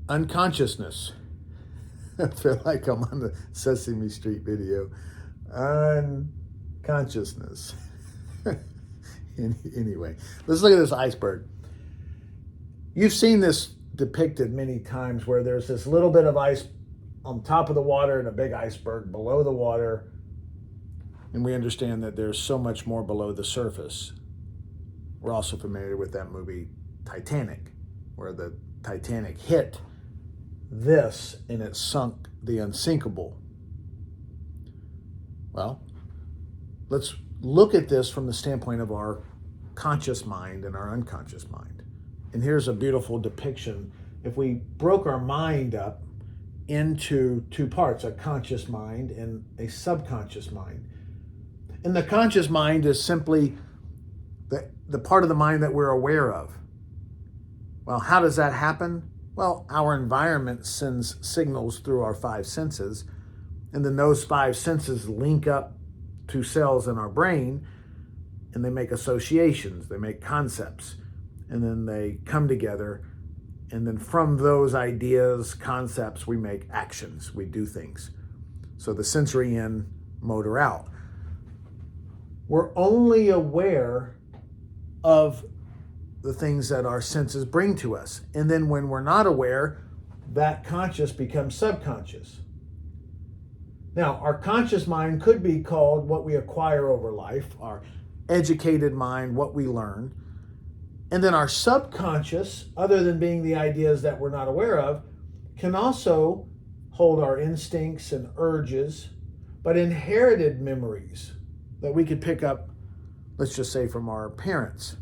Unconsciousness. I feel like I'm on the Sesame Street video. Unconsciousness. Anyway, let's look at this iceberg. You've seen this depicted many times where there's this little bit of ice on top of the water and a big iceberg below the water. And we understand that there's so much more below the surface. We're also familiar with that movie Titanic, where the Titanic hit this and it sunk the unsinkable. Well, let's look at this from the standpoint of our conscious mind and our unconscious mind. And here's a beautiful depiction. If we broke our mind up into two parts, a conscious mind and a subconscious mind. And the conscious mind is simply the part of the mind that we're aware of. Well, how does that happen? Well, our environment sends signals through our five senses, and then those five senses link up to cells in our brain, and they make associations, they make concepts, and then they come together, and then from those ideas, concepts, we make actions, we do things. So the sensory in, motor out. We're only aware of the things that our senses bring to us. And then when we're not aware, that conscious becomes subconscious. Now, our conscious mind could be called what we acquire over life, our educated mind, what we learn. And then our subconscious, other than being the ideas that we're not aware of, can also hold our instincts and urges, but inherited memories that we could pick up, let's just say, from our parents.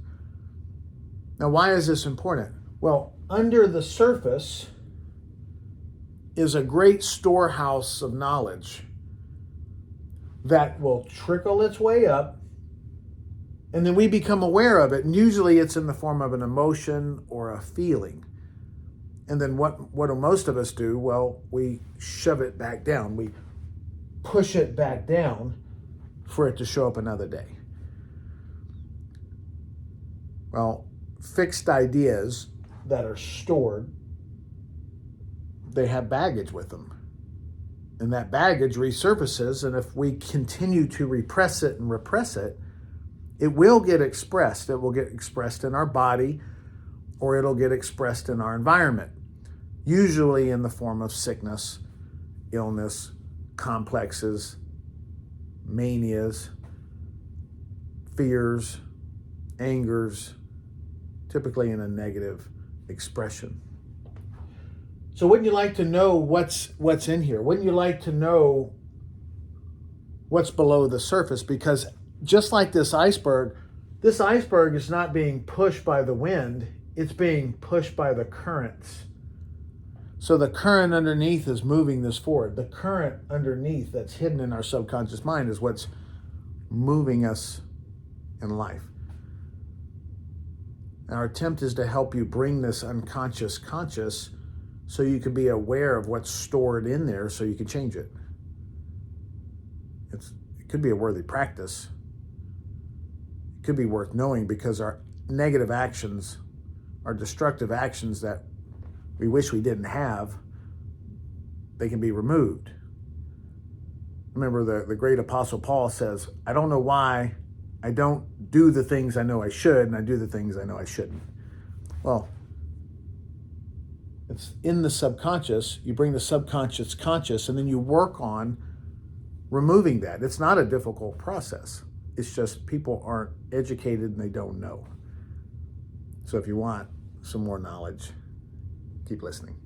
Now, why is this important? Well, under the surface is a great storehouse of knowledge that will trickle its way up, and then we become aware of it. And usually it's in the form of an emotion or a feeling. And then what do most of us do? Well, we shove it back down. We push it back down for it to show up another day. Well, fixed ideas that are stored, they have baggage with them. And that baggage resurfaces, and if we continue to repress it and repress it, it will get expressed. It will get expressed in our body, or it'll get expressed in our environment, usually in the form of sickness, illness, complexes, manias, fears, angers, typically in a negative expression. So wouldn't you like to know what's in here? Wouldn't you like to know what's below the surface? Because just like this iceberg is not being pushed by the wind, it's being pushed by the currents. So the current underneath is moving this forward. The current underneath that's hidden in our subconscious mind is what's moving us in life. Our attempt is to help you bring this unconscious conscious so you can be aware of what's stored in there so you can change it. It could be a worthy practice. It could be worth knowing, because our negative actions, our destructive actions that we wish we didn't have, they can be removed. Remember, the great Apostle Paul says, I don't know why I don't do the things I know I should, and I do the things I know I shouldn't. Well, it's in the subconscious. You bring the subconscious conscious, and then you work on removing that. It's not a difficult process. It's just people aren't educated and they don't know. So if you want some more knowledge, keep listening.